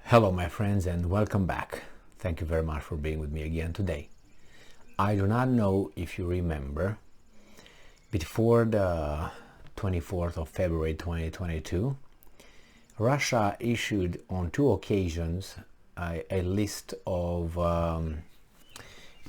Hello my friends and welcome back. Thank you very much for being with me again today. I do not know if you remember, before the 24th of February 2022, Russia issued on two occasions a list of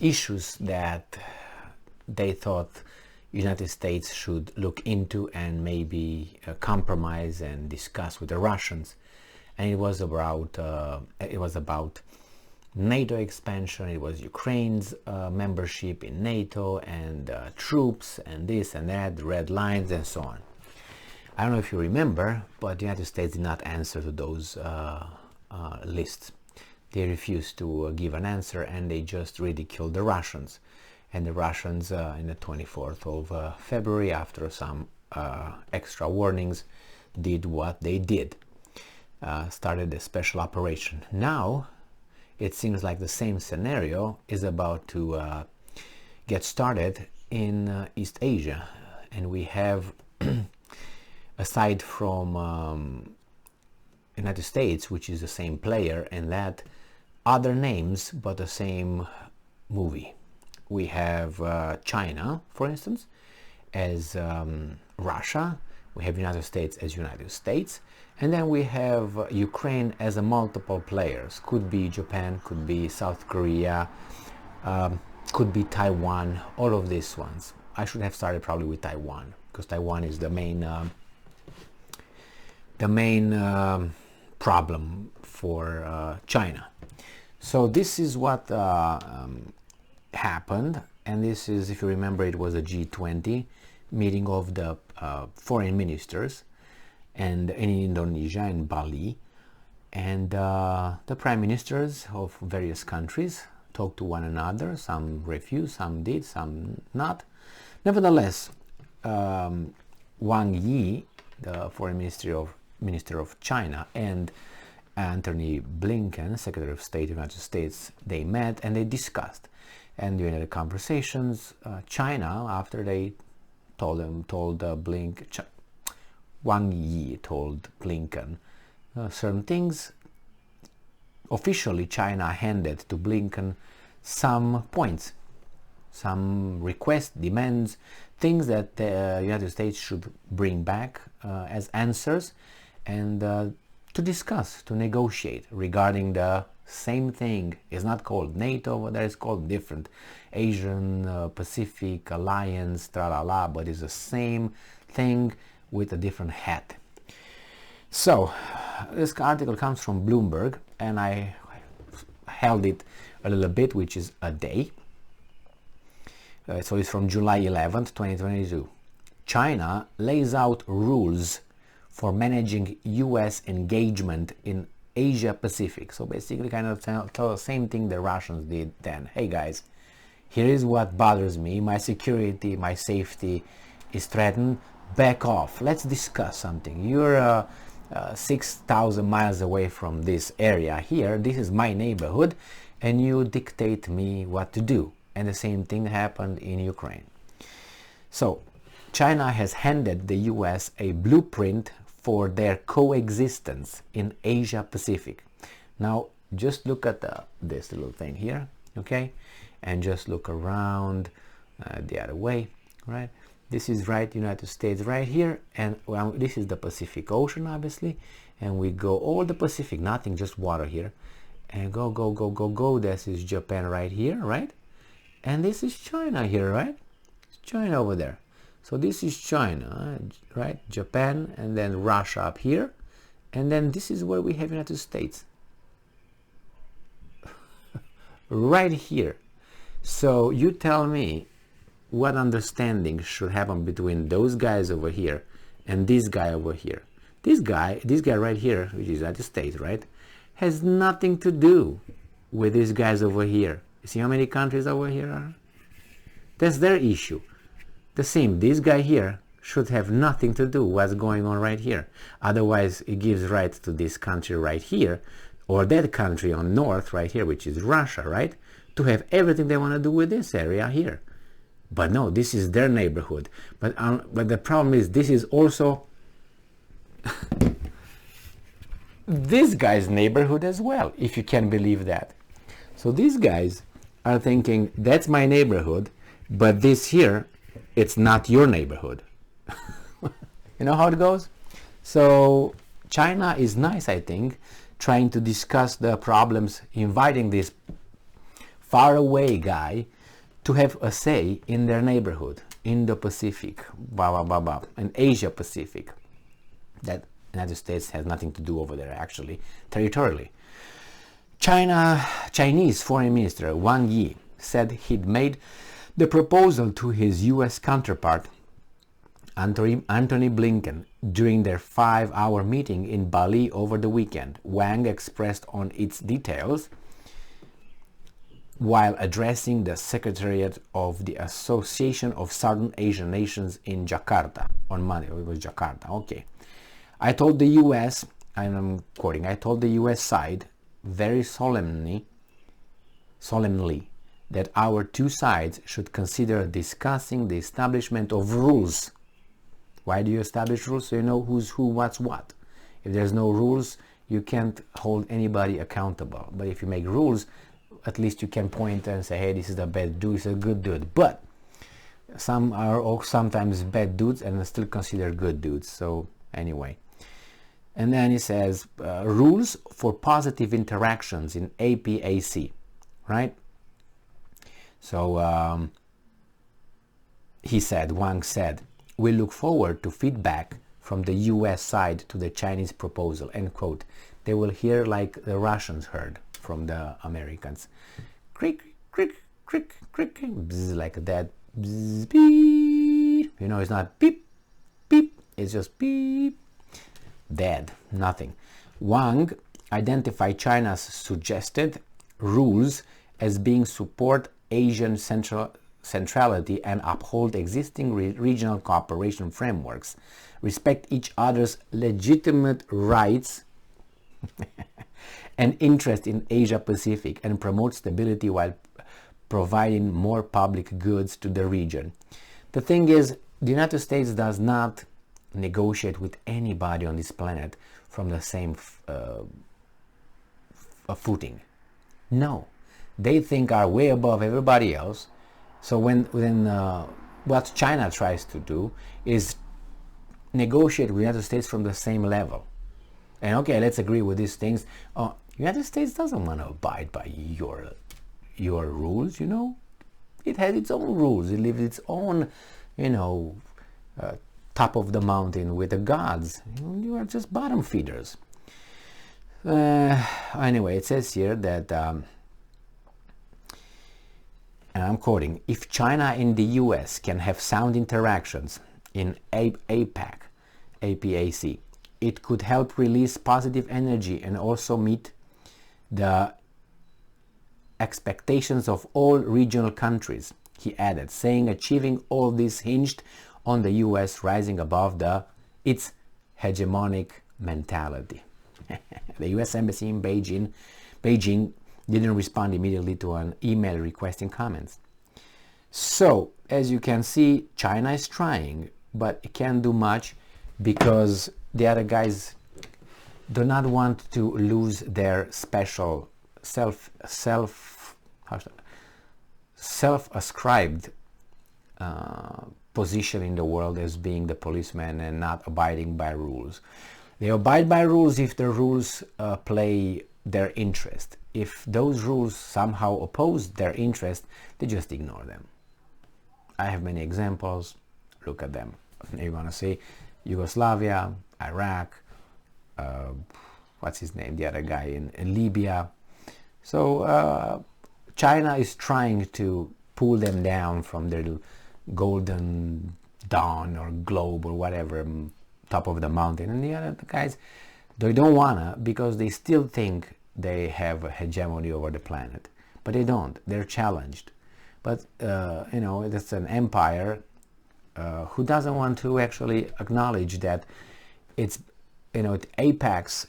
issues that they thought United States should look into and maybe compromise and discuss with the Russians. And it was about NATO expansion. It was Ukraine's membership in NATO and troops and this and that, the red lines and so on. I don't know if you remember, but the United States did not answer to those lists. They refused to give an answer, and they just ridiculed the Russians. And the Russians, in the 24th of February, after some extra warnings, did what they did. Started a special operation. Now it seems like the same scenario is about to get started in East Asia, and we have aside from United States, which is the same player, and that other names but the same movie. We have China, for instance, as Russia. We have United States as United States, and then we have Ukraine as a multiple players. Could be Japan, could be South Korea, could be Taiwan, all of these ones. I should have started probably with Taiwan, because Taiwan is the main problem for China. So this is what happened, and this is, if you remember, it was a G20 meeting of the foreign ministers, and in Indonesia, in Bali, and the prime ministers of various countries talked to one another. Some refused, some did, some not. Nevertheless, Wang Yi, the foreign minister of China, and Antony Blinken, Secretary of State of the United States, they met and they discussed. And during the conversations, China, after they Wang Yi told Blinken certain things. Officially, China handed to Blinken some points, some requests, demands, things that the United States should bring back as answers, and to discuss, to negotiate regarding the same thing. It's not called NATO, but it's called different Asian Pacific Alliance, tra-la-la, but it's the same thing with a different hat. So this article comes from Bloomberg, and I held it a little bit, which is a day. So it's from July 11th, 2022. China lays out rules for managing US engagement in Asia Pacific. So basically kind of tell the same thing the Russians did then. Hey guys, here is what bothers me. My security, my safety is threatened. Back off. Let's discuss something. You're 6,000 miles away from this area here. This is my neighborhood, and you dictate me what to do. And the same thing happened in Ukraine. So China has handed the US a blueprint for their coexistence in Asia Pacific. Now just look at this little thing here, okay, and just look around the other way, right? This is right, United States right here, and well, this is the Pacific Ocean, obviously, and we go all the Pacific, nothing, just water here, and go. This is Japan right here, right? And this is China here, right? It's China over there. So this is China, right? Japan, and then Russia up here, and then this is where we have United States. Right here. So you tell me what understanding should happen between those guys over here and this guy over here. This guy right here, which is United States, right, has nothing to do with these guys over here. You see how many countries over here are? That's their issue. The same, this guy here should have nothing to do with what's going on right here. Otherwise, it gives right to this country right here, or that country on north right here, which is Russia, right, to have everything they want to do with this area here. But no, this is their neighborhood. But the problem is, this is also this guy's neighborhood as well, if you can believe that. So these guys are thinking, that's my neighborhood, but this here, it's not your neighborhood. You know how it goes? So China is nice, I think, trying to discuss the problems, inviting this faraway guy to have a say in their neighborhood, Indo-Pacific, blah, blah, blah, blah, and Asia-Pacific. That United States has nothing to do over there, actually, territorially. Chinese Foreign Minister Wang Yi said he'd made the proposal to his U.S. counterpart, Antony Blinken, during their 5-hour meeting in Bali over the weekend. Wang expressed on its details while addressing the Secretariat of the Association of Southern Asian Nations in Jakarta on Monday. It was Jakarta, okay. I told the U.S., and I'm quoting, I told the U.S. side very solemnly that our two sides should consider discussing the establishment of rules. Why do you establish rules? So you know who's who, what's what. If there's no rules, you can't hold anybody accountable. But if you make rules, at least you can point and say, hey, this is a bad dude, this is a good dude. But some are sometimes bad dudes and still considered good dudes. So anyway. And then he says, rules for positive interactions in APAC, right? So he said, Wang said, we look forward to feedback from the US side to the Chinese proposal, end quote. They will hear like the Russians heard from the Americans. Crick, crick, crick, crick, bzz, like that. Bzz, beep. You know, it's not beep, beep, it's just beep. Dead, nothing. Wang identified China's suggested rules as being support Asian centrality and uphold existing regional cooperation frameworks, respect each other's legitimate rights and interest in Asia Pacific, and promote stability while providing more public goods to the region. The thing is, the United States does not negotiate with anybody on this planet from the same footing. No, they think are way above everybody else. So when what China tries to do is negotiate with the United States from the same level. And okay, let's agree with these things. United States doesn't want to abide by your rules, you know. It has its own rules. It lives its own, you know, top of the mountain with the gods. You are just bottom feeders. Anyway, it says here that, and I'm quoting, if China and the US can have sound interactions in APAC, it could help release positive energy and also meet the expectations of all regional countries, he added, saying achieving all this hinged on the US rising above its hegemonic mentality. The US Embassy in Beijing didn't respond immediately to an email requesting comments. So, as you can see, China is trying, but it can't do much because the other guys do not want to lose their special self-ascribed position in the world as being the policeman and not abiding by rules. They abide by rules if the rules play their interest. If those rules somehow oppose their interest, they just ignore them. I have many examples. Look at them. You want to say Yugoslavia, Iraq, what's his name, the other guy in Libya. So China is trying to pull them down from their golden dawn or globe or whatever, top of the mountain. And the other guys, they don't wanna, because they still think they have a hegemony over the planet. But they don't. They're challenged. But, you know, it's an empire who doesn't want to actually acknowledge that it's, you know, APEX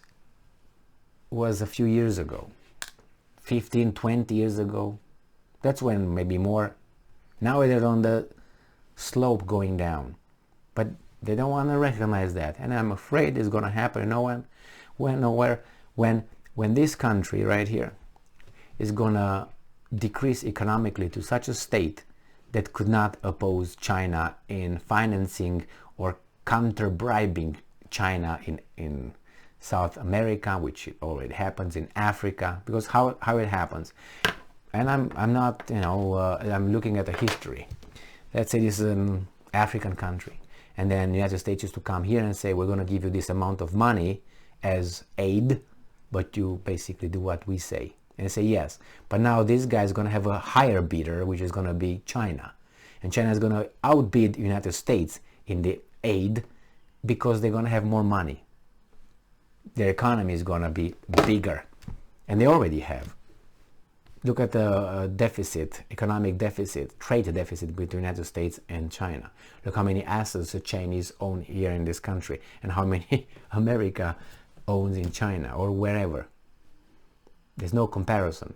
was a few years ago, 15, 20 years ago. That's when, maybe more. Now they're on the slope going down. But they don't want to recognize that. And I'm afraid it's going to happen. You know When this country right here is gonna decrease economically to such a state that could not oppose China in financing or counter-bribing China in South America, which already happens in Africa, because how it happens, and I'm not, I'm looking at the history. Let's say this is an African country, and then the United States used to come here and say, we're going to give you this amount of money as aid, but you basically do what we say. And they say yes. But now this guy is going to have a higher bidder, which is going to be China. And China is going to outbid the United States in the aid because they're going to have more money. Their economy is going to be bigger. And they already have. Look at the deficit, economic deficit, trade deficit between the United States and China. Look how many assets the Chinese own here in this country and how many America owns in China or wherever. There's no comparison.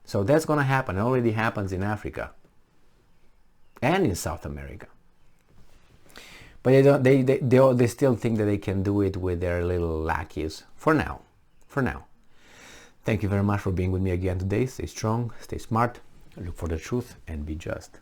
So that's going to happen. It already happens in Africa and in South America. But they still think that they can do it with their little lackeys for now. For now. Thank you very much for being with me again today. Stay strong, stay smart, look for the truth, and be just.